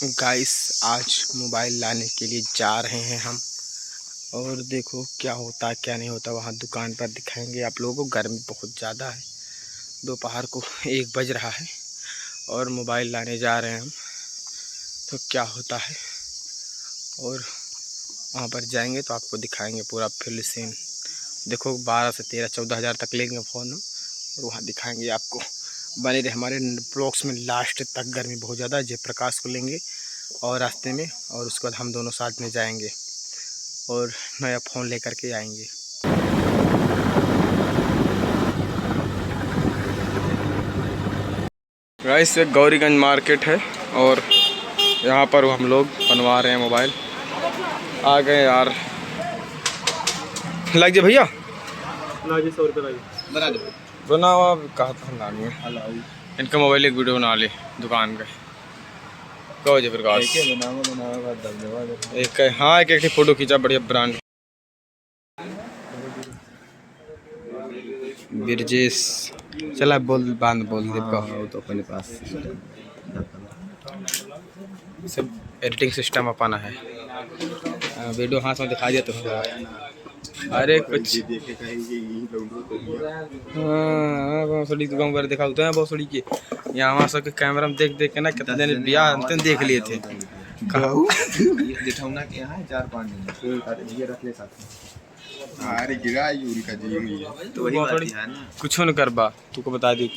Guys आज mobile लाने के लिए जा रहे हैं हम। और देखो क्या होता है क्या नहीं होता, वहाँ दुकान पर दिखाएंगे आप लोगों को। गर्मी बहुत ज़्यादा है, दोपहर को 1 बज रहा है और मोबाइल लाने जा रहे हैं हम। तो क्या होता है और वहाँ पर जाएंगे तो आपको दिखाएंगे पूरा फुल सीन। देखो 12 से 13 14 हज़ार तक लेंगे फ़ोन और वहाँ दिखाएंगे आपको। बने रहे हमारे ब्लॉग्स में लास्ट तक। गर्मी बहुत ज़्यादा है। जयप्रकाश को लेंगे और रास्ते में, और उसके बाद हम दोनों साथ में जाएंगे और नया फ़ोन लेकर के आएंगे। गाइस एक गौरीगंज मार्केट है और यहाँ पर हम लोग बनवा रहे हैं मोबाइल। आ गए यार, लग जाए भैया, 100 रुपये लगे बना दो। बनाओ कहा था लानी है इनका मोबाइल। एक वीडियो बना ले दुकान का। कहो जयप्रकाश एक, हाँ एक फोटो खींचा बढ़िया ब्रांड। बिरजेश चला बोल बांध बोल दे तो अपने पास सब एडिटिंग सिस्टम अपना है। वीडियो हाथ में दिखा दिया तो अरे कुछ भोसड़ी दुकान पर दिखा होता है भोसड़ी के। यहाँ वहाँ सब कैमरा में देख देख के ना कितने दिन ब्याह अंतिम देख लिए थे। जेठौना के यहाँ 4-5 दिन ये रख ले साथ। अरे गिरा यूरी का जी हुई है तो वही बात है ना, कुछ न करबा तू को बता दी।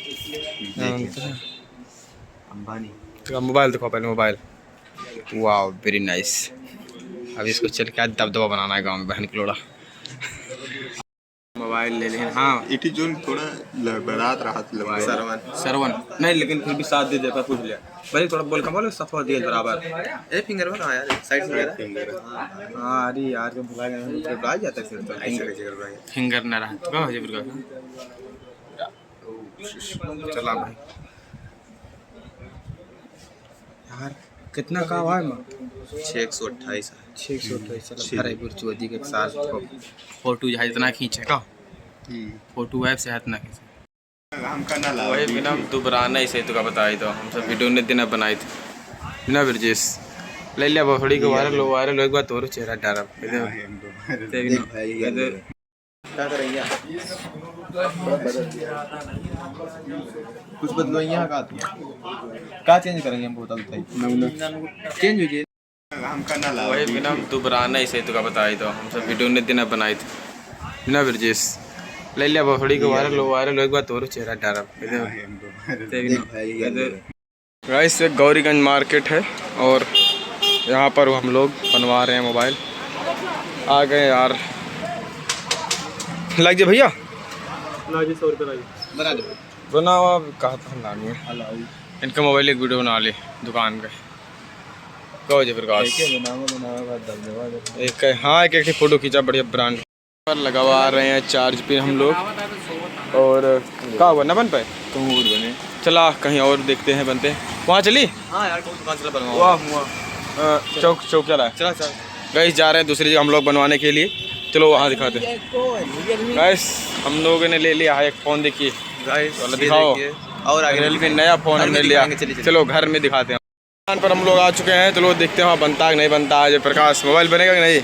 अंबानी तो मोबाइल दिखाओ पहले मोबाइल। वाह वेरी नाइस। अब इसको चल के दबदबा बनाना है गाँव में बहन किलोड़ा। मोबाइल ले लें। हाँ इटी जोन थोड़ा बरात रहा सरवन नहीं, लेकिन फिर भी साथ दे दे पूछ लिया भाई। थोड़ा बोल बोलो सफा दिए बराबर। ए फिंगर में कहाँ यार, साइड से हाँ अरे यार भुला गया जाता है फिर तो फिंगर ना रहा तो चला भाई। यार कितना का हुआ है 628 628 के साथ फोटो जहाँ इतना खींचे का फोटो ऐप से हाथ ना खींचे हमका ना ला वही बिना दुबराना ही सही तो का बताई। तो हम सब वीडियो ने दिन बनाई थी बिना बिरजेश ले लिया बफड़ी को वायरल एक बार तोरो चेहरा डारा क्या करेंगे कुछ बदलो यहाँ का चेंज करेंगे हम बता चेंज हो जाए। हमका ना ला वही बिना दुबराना ही सही तो का बताई। तो हम सब वीडियो ने दिन बनाई थी बिना बिरजेश ले लिया बफड़ी को वायरल एक बार तोरो चेहरा डारा। गाइस एक गौरीगंज मार्केट है और यहाँ पर हम लोग बनवा रहे हैं मोबाइल। आ गए यार, लग जाए भैया 100 रुपये लगे बना दो। बनाओ कहा था लानी है इनका मोबाइल। एक वीडियो बना ले दुकान का। कहो जयप्रकाश एक, हाँ एक फोटो खींचा बढ़िया ब्रांड पर लगवा रहे हैं चार्ज पे हम लोग। और क्या हुआ ना बन पाए तुम और बने चला कहीं और देखते हैं बनते हैं वहाँ चली। हाँ यार कौन दुकान चला बनवा वाह चौक चला चला गाइस जा रहे हैं दूसरी जगह हम लोग बनवाने के लिए। चलो वहाँ दिखाते हैं। गाइस हम लोगों ने ले लिया है एक फ़ोन, देखिए गाइस दिखाओ। और आगे रियलमी नया फ़ोन हमने लिया। चलो घर में दिखाते हैं। दुकान पर हम लोग आ चुके हैं। चलो देखते हैं वहाँ बनता है कि नहीं बनता है। जयप्रकाश मोबाइल बनेगा कि नहीं?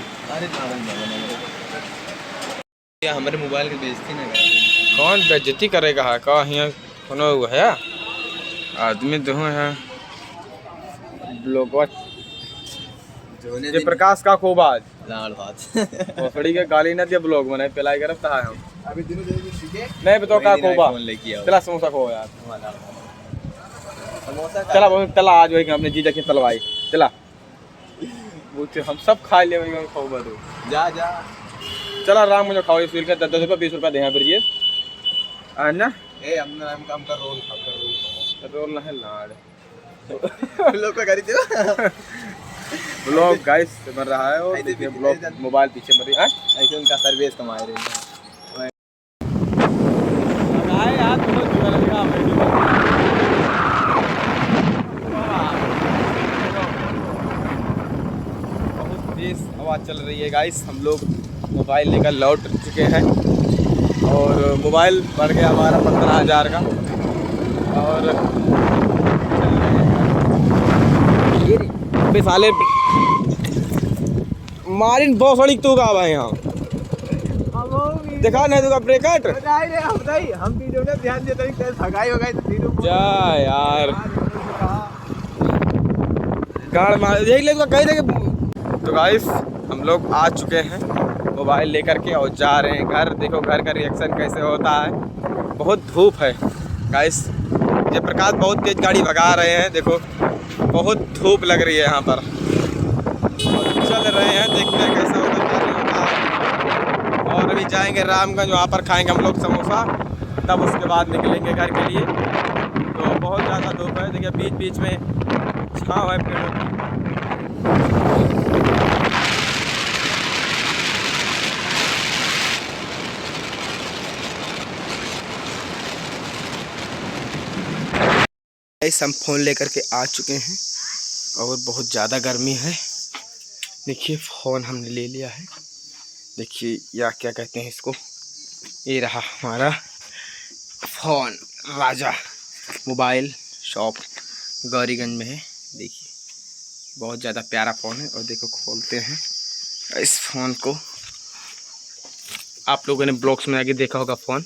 हमारे मोबाइल की बेइज्जती ना कौन बेइज्जती करेगा है का यहाँ कोनो हुआ है आदमी तो है ब्लॉग जयप्रकाश का खूब आज लाल बात भोसड़ी के गाली ना दिया ब्लॉग में पिलाई करता है हम अभी दिनों नहीं बताओ का खोबा लेके आओ। चला समोसा खो यार चला चला आज वही हमने जी देखी तलवाई चला वो हम सब खा ले वही खोबा तो जा जा चला राम मुझे खाओ। 10 रुपये 20 रुपये दे फिर ये ना ए हमने काम कर रोल रोल ना है लाड़ लोग का करी थी ब्लॉग गाइस बन रहा है और ब्लॉग मोबाइल पीछे मर रही है ऐसे उनका सर्विस कमाए रहे हैं। बहुत तेज हवा चल रही है गाइस। हम लोग मोबाइल लेकर लौट चुके हैं और मोबाइल बढ़ गया हमारा 15,000 का। और पे साले मारिन बहुत सड़ी तू का भाई यहाँ दिखा नहीं, तू का ब्रेकट हम वीडियो में ध्यान देते हैं, भगाई भगाई तो वीडियो जा यार गाड़ मार देख ले, कहीं देखे। तो गाइस हम लोग आ चुके हैं मोबाइल लेकर के और जा रहे हैं घर। देखो घर का रिएक्शन कैसे होता है। बहुत धूप है गाइस, ये प्रकाश बहुत तेज गाड़ी भगा रहे हैं। देखो बहुत धूप लग रही है यहाँ पर और चल रहे हैं, देखते हैं कैसा होगा क्या नहीं होगा। और अभी जाएंगे रामगंज, वहाँ पर खाएंगे हम लोग समोसा, तब उसके बाद निकलेंगे घर के लिए। तो बहुत ज़्यादा धूप है, देखिए बीच बीच में छाँव है पेड़ों की। हम फ़ोन लेकर के आ चुके हैं और बहुत ज़्यादा गर्मी है। देखिए फ़ोन हमने ले लिया है, देखिए या क्या कहते हैं इसको, ये रहा हमारा फ़ोन। राजा मोबाइल शॉप गौरीगंज में है। देखिए बहुत ज़्यादा प्यारा फ़ोन है। और देखो खोलते हैं इस फ़ोन को। आप लोगों ने ब्लॉग्स में आगे देखा होगा फ़ोन,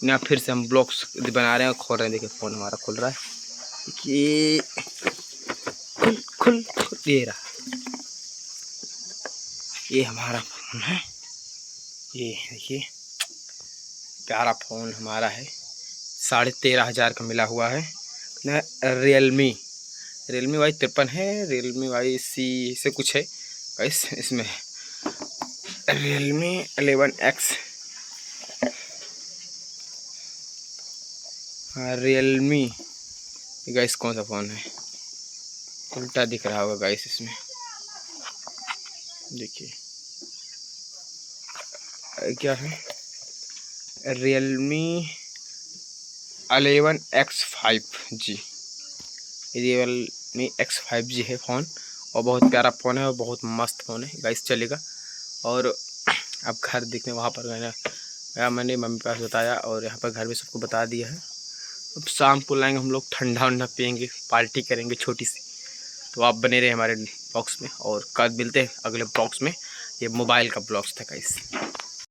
ना फिर से हम ब्लॉग्स बना रहे हैं और खोल रहे हैं। देखिए फ़ोन हमारा खुल रहा है, देखिए खुल ये रहा, ये हमारा फ़ोन है। ये देखिए प्यारा फ़ोन हमारा है, 13,500 का मिला हुआ है ना। रियलमी Y53 है, रियलमी Y से कुछ है गाइस इसमें। रियलमी 11X, हाँ रियलमी गाइस। कौन सा फ़ोन है, उल्टा दिख रहा होगा गाइस इसमें, देखिए क्या है, रियलमी 11X5G, रियलमी X5G है फ़ोन। और बहुत प्यारा फ़ोन है और बहुत मस्त फ़ोन है गाइस, चलेगा। और अब घर देखने वहाँ पर गया मैंने, मम्मी पास बताया और यहाँ पर घर में सबको बता दिया है। अब शाम को लाएंगे हम लोग, ठंडा वंडा पियेंगे, पार्टी करेंगे छोटी सी। तो आप बने रहे हमारे बॉक्स में और कल मिलते हैं अगले बॉक्स में। ये मोबाइल का ब्लॉग्स था गाइस।